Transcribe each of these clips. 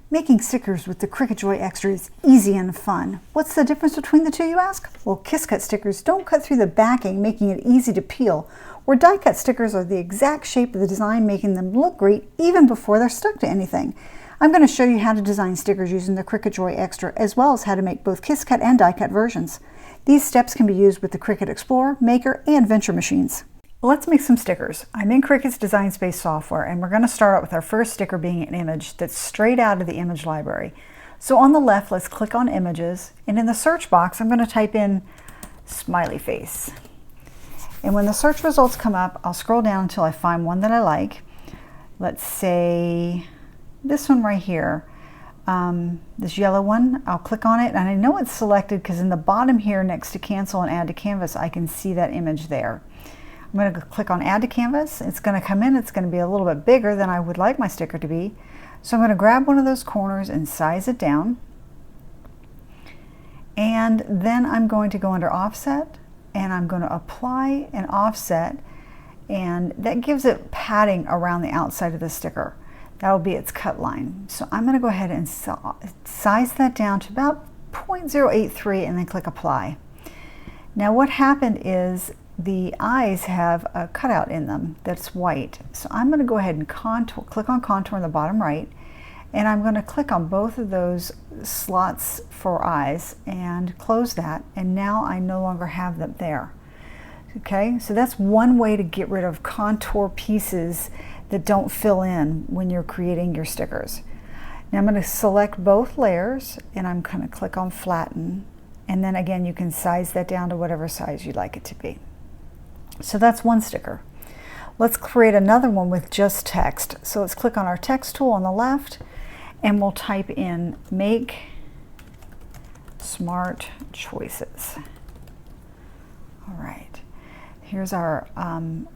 Making stickers with the Cricut Joy Xtra is easy and fun. What's the difference between the two, you ask? Well, Kiss Cut stickers don't cut through the backing, making it easy to peel, where die cut stickers are the exact shape of the design, making them look great even before they're stuck to anything. I'm going to show you how to design stickers using the Cricut Joy Xtra, as well as how to make both Kiss Cut and die cut versions. These steps can be used with the Cricut Explorer, Maker, and Venture machines. Let's make some stickers. I'm in Cricut's Design Space software, and we're going to start out with our first sticker being an image that's straight out of the image library. So on the left, let's click on Images, and in the search box, I'm going to type in smiley face. And when the search results come up, I'll scroll down until I find one that I like. Let's say this one right here, this yellow one. I'll click on it, and I know it's selected because in the bottom here next to Cancel and Add to Canvas, I can see that image there. I'm going to click on Add to Canvas. It's going to come in. It's going to be a little bit bigger than I would like my sticker to be. So I'm going to grab one of those corners and size it down. And then I'm going to go under Offset, and I'm going to apply an offset, and that gives it padding around the outside of the sticker. That'll be its cut line. So I'm going to go ahead and size that down to about 0.083 and then click Apply. Now what happened is the eyes have a cutout in them that's white. So I'm going to go ahead and click on Contour in the bottom right, and I'm going to click on both of those slots for eyes and close that, and now I no longer have them there. Okay, so that's one way to get rid of contour pieces that don't fill in when you're creating your stickers. Now I'm going to select both layers, and I'm going to click on Flatten, and then again you can size that down to whatever size you'd like it to be. So that's one sticker. Let's create another one with just text. So let's click on our text tool on the left, and we'll type in Make Smart Choices. All right, here's our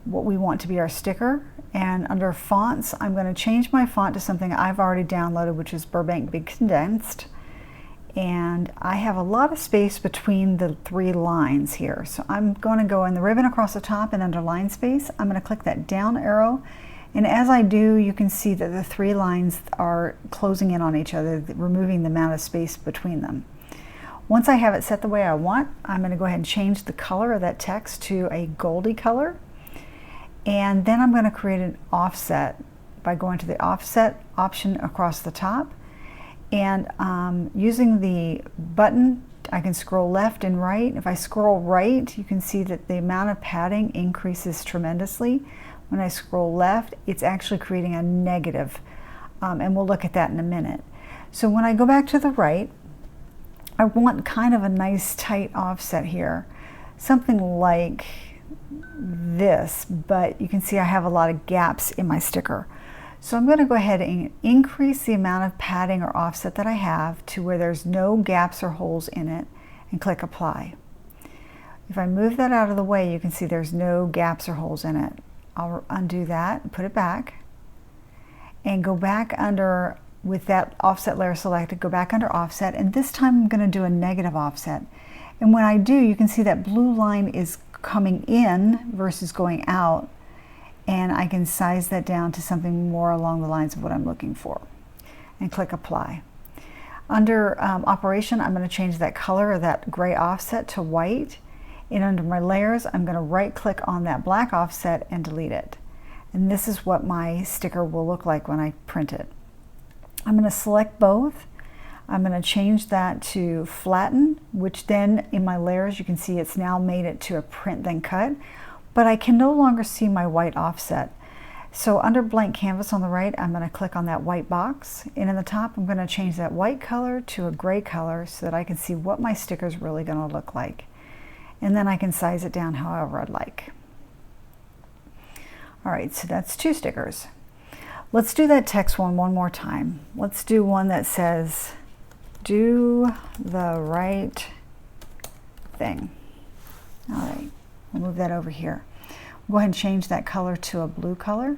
what we want to be our sticker. And under fonts, I'm going to change my font to something I've already downloaded, which is Burbank Big Condensed. And I have a lot of space between the three lines here. So I'm going to go in the ribbon across the top and under line space, I'm going to click that down arrow. And as I do, you can see that the three lines are closing in on each other, removing the amount of space between them. Once I have it set the way I want, I'm going to go ahead and change the color of that text to a goldy color. And then I'm going to create an offset by going to the offset option across the top. And using the button, I can scroll left and right. If I scroll right, you can see that the amount of padding increases tremendously. When I scroll left, it's actually creating a negative, and we'll look at that in a minute. So when I go back to the right, I want kind of a nice tight offset here, something like this, but you can see I have a lot of gaps in my sticker. So I'm going to go ahead and increase the amount of padding or offset that I have to where there's no gaps or holes in it, and click Apply. If I move that out of the way, you can see there's no gaps or holes in it. I'll undo that and put it back, and go back under, with that offset layer selected, go back under Offset, and this time I'm going to do a negative offset. And when I do, you can see that blue line is coming in versus going out, and I can size that down to something more along the lines of what I'm looking for, and click Apply. Under Operation, I'm going to change that color of that gray offset to white, and under my layers, I'm going to right click on that black offset and delete it. And this is what my sticker will look like when I print it. I'm going to select both. I'm going to change that to Flatten, which then in my layers you can see it's now made it to a print then cut, but I can no longer see my white offset. So under Blank Canvas on the right, I'm going to click on that white box, and in the top I'm going to change that white color to a gray color so that I can see what my sticker is really going to look like. And then I can size it down however I'd like. All right, so that's two stickers. Let's do that text one more time. Let's do one that says, do the right thing. All right, we'll move that over here. We'll go ahead and change that color to a blue color.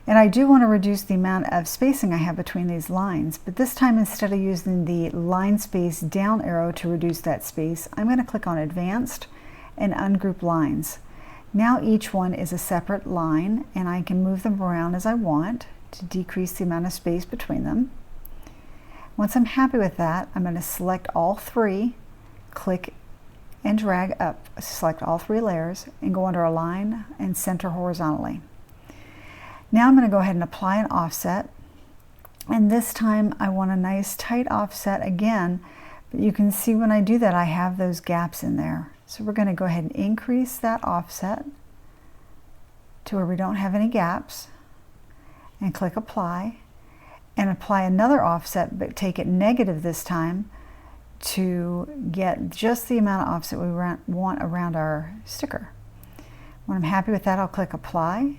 And I do want to reduce the amount of spacing I have between these lines, but this time instead of using the line space down arrow to reduce that space, I'm going to click on Advanced and Ungroup Lines. Now each one is a separate line, and I can move them around as I want to decrease the amount of space between them. Once I'm happy with that, I'm going to select all three, click and drag up, select all three layers, and go under Align and Center horizontally. Now I'm going to go ahead and apply an offset, and this time I want a nice tight offset again, but you can see when I do that I have those gaps in there. So we're going to go ahead and increase that offset to where we don't have any gaps, and click Apply, and apply another offset, but take it negative this time to get just the amount of offset we want around our sticker. When I'm happy with that, I'll click Apply,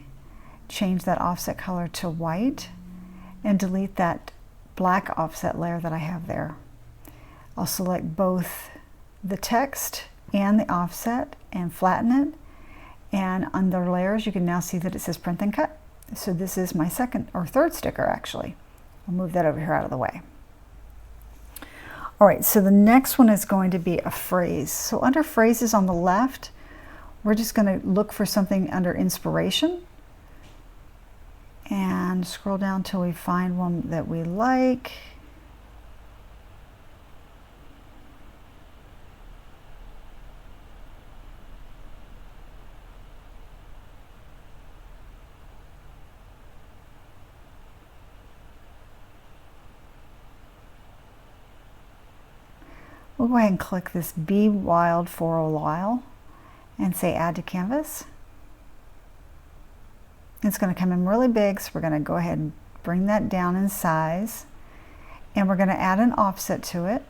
change that offset color to white, and delete that black offset layer that I have there. I'll select both the text and the offset and flatten it, and under layers you can now see that it says Print and Cut. So this is my second or third sticker actually. I'll move that over here out of the way. All right, so the next one is going to be a phrase. So under phrases on the left, we're just going to look for something under inspiration and scroll down till we find one that we like. We'll go ahead and click this Be Wild for a While and say Add to Canvas. It's going to come in really big, so we're going to go ahead and bring that down in size, and we're going to add an offset to it.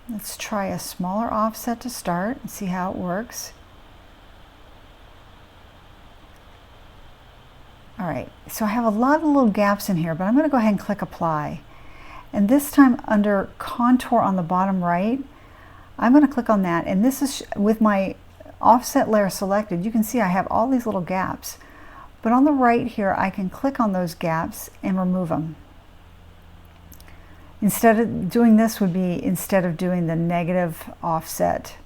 Let's try a smaller offset to start and see how it works. All right, so I have a lot of little gaps in here, but I'm going to go ahead and click Apply. And this time under Contour on the bottom right, I'm going to click on that, and this is with my offset layer selected. You can see I have all these little gaps, but on the right here I can click on those gaps and remove them. Instead of doing this would be instead of doing the negative offset.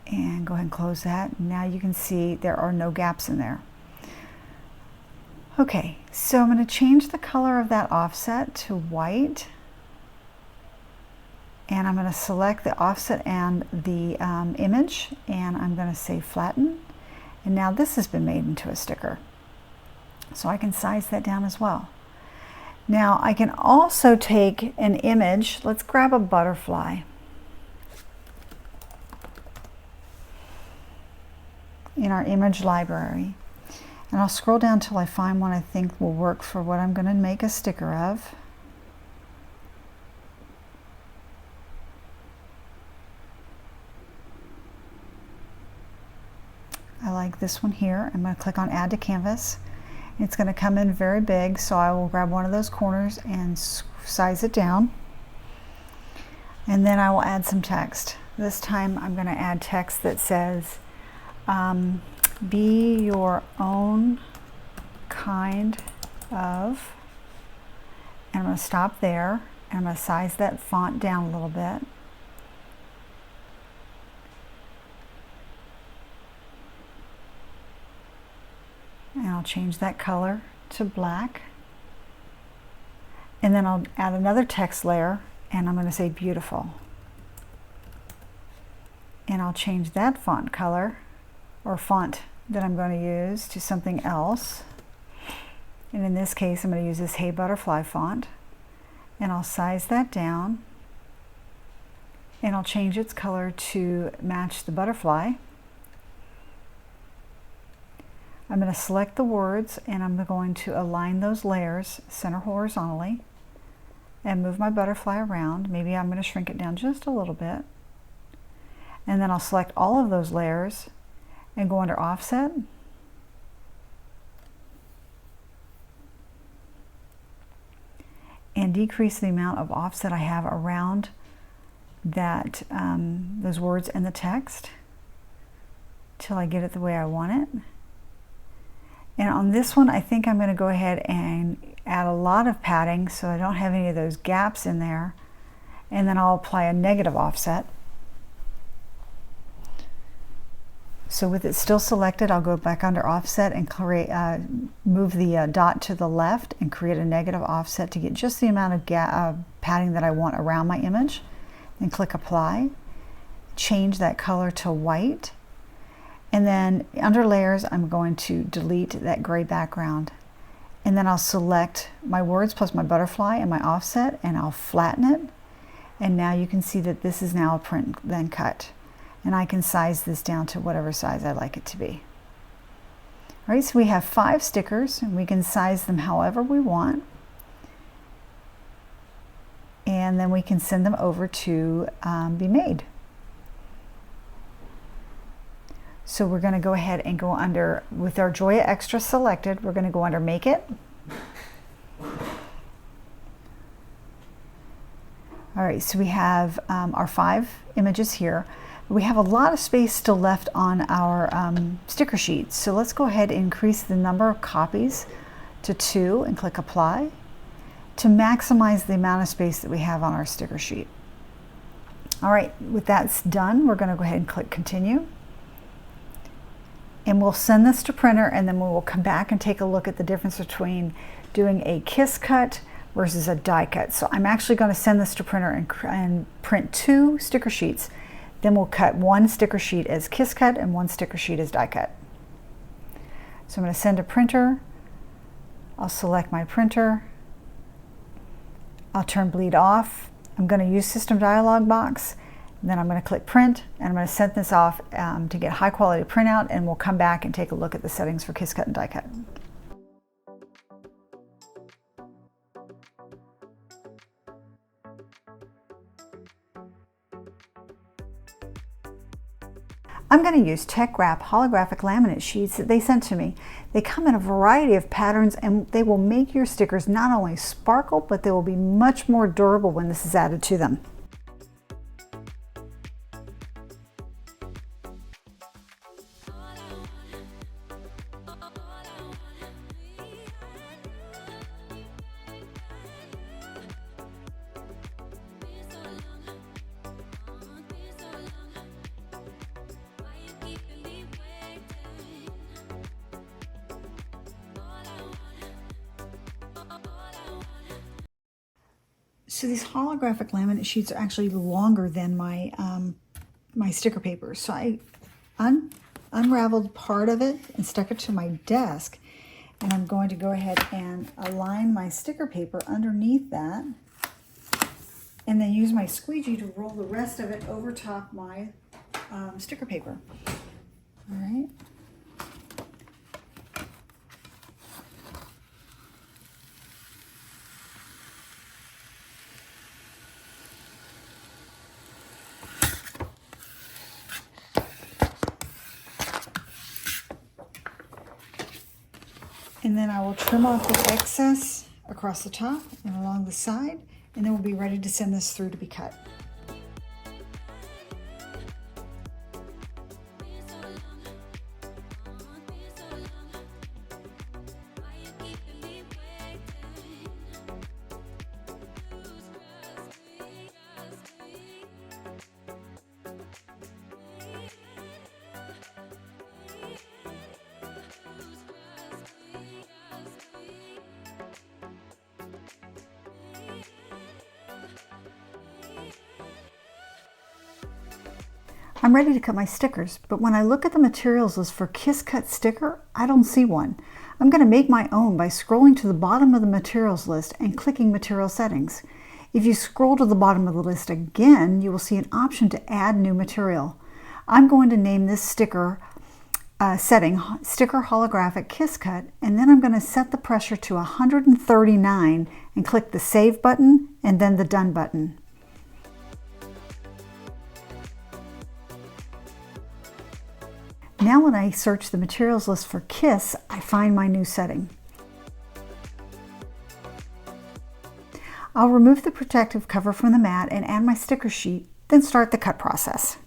And go ahead and close that. Now you can see there are no gaps in there. Okay, so I'm going to change the color of that offset to white, and I'm going to select the offset and the image, and I'm going to say flatten, and now this has been made into a sticker, so I can size that down as well. Now I can also take an image. Let's grab a butterfly. In our image library. And I'll scroll down till I find one I think will work for what I'm going to make a sticker of. I like this one here. I'm going to click on Add to Canvas. It's going to come in very big, so I will grab one of those corners and size it down. And then I will add some text. This time I'm going to add text that says, be your own kind of, and I'm going to stop there, and I'm going to size that font down a little bit. And I'll change that color to black, and then I'll add another text layer, and I'm going to say beautiful, and I'll change that font color or font that I'm going to use to something else, and in this case I'm going to use this Hey Butterfly font, and I'll size that down, and I'll change its color to match the butterfly. I'm going to select the words, and I'm going to align those layers center horizontally and move my butterfly around. Maybe I'm going to shrink it down just a little bit, and then I'll select all of those layers and go under Offset, and decrease the amount of offset I have around that those words and the text till I get it the way I want it. And on this one I think I'm going to go ahead and add a lot of padding so I don't have any of those gaps in there, and then I'll apply a negative offset. So with it still selected, I'll go back under offset and create, move the dot to the left and create a negative offset to get just the amount of padding that I want around my image. Then click apply, change that color to white, and then under layers I'm going to delete that gray background. And then I'll select my words plus my butterfly and my offset, and I'll flatten it. And now you can see that this is now a print then cut. And I can size this down to whatever size I like it to be. All right, so we have 5 stickers, and we can size them however we want. And then we can send them over to be made. So we're going to go ahead and go under, with our Joya Xtra selected, we're going to go under Make It. All right, so we have our 5 images here. We have a lot of space still left on our sticker sheet. So let's go ahead and increase the number of copies to 2 and click Apply to maximize the amount of space that we have on our sticker sheet. All right, with that done, we're going to go ahead and click Continue. And we'll send this to printer, and then we will come back and take a look at the difference between doing a kiss cut versus a die cut. So I'm actually going to send this to printer and print 2 sticker sheets. Then we'll cut 1 sticker sheet as kiss cut and 1 sticker sheet as die cut. So I'm going to send to printer. I'll select my printer. I'll turn bleed off. I'm going to use system dialog box. Then I'm going to click print, and I'm going to send this off to get high quality printout, and we'll come back and take a look at the settings for kiss cut and die cut. I'm going to use Tech Wrap holographic laminate sheets that they sent to me. They come in a variety of patterns, and they will make your stickers not only sparkle, but they will be much more durable when this is added to them. So these holographic laminate sheets are actually longer than my my sticker paper. So I unraveled part of it and stuck it to my desk, and I'm going to go ahead and align my sticker paper underneath that, and then use my squeegee to roll the rest of it over top my sticker paper. All right. And then I will trim off the excess across the top and along the side, and then we'll be ready to send this through to be cut. I'm ready to cut my stickers, but when I look at the materials list for Kiss Cut sticker, I don't see one. I'm going to make my own by scrolling to the bottom of the materials list and clicking material settings. If you scroll to the bottom of the list again, you will see an option to add new material. I'm going to name this sticker setting Sticker Holographic Kiss Cut, and then I'm going to set the pressure to 139 and click the Save button and then the Done button. Now when I search the materials list for Kiss, I find my new setting. I'll remove the protective cover from the mat and add my sticker sheet, then start the cut process.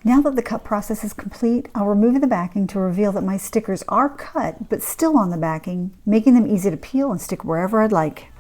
Now that the cut process is complete, I'll remove the backing to reveal that my stickers are cut but still on the backing, making them easy to peel and stick wherever I'd like.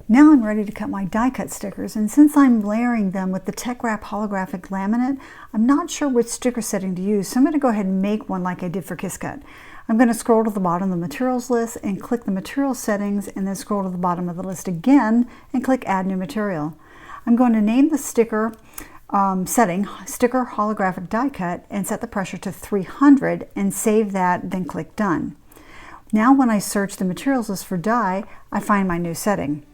Now I'm ready to cut my die cut stickers, and since I'm layering them with the Tech Wrap holographic laminate, I'm not sure which sticker setting to use, so I'm going to go ahead and make one like I did for Kiscut. I'm going to scroll to the bottom of the materials list and click the material settings, and then scroll to the bottom of the list again and click add new material. I'm going to name the sticker setting sticker holographic die cut and set the pressure to 300 and save that, then click done. Now when I search the materials list for die, I find my new setting.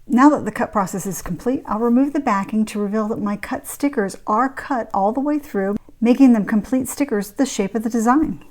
Now that the cut process is complete, I'll remove the backing to reveal that my cut stickers are cut all the way through, making them complete stickers the shape of the design.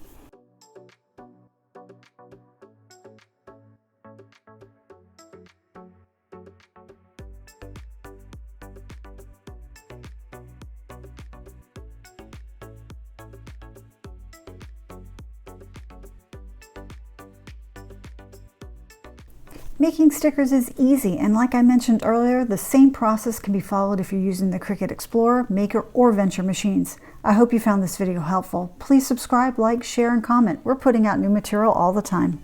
Making stickers is easy, and like I mentioned earlier, the same process can be followed if you're using the Cricut Explorer, Maker, or Venture machines. I hope you found this video helpful. Please subscribe, like, share, and comment. We're putting out new material all the time.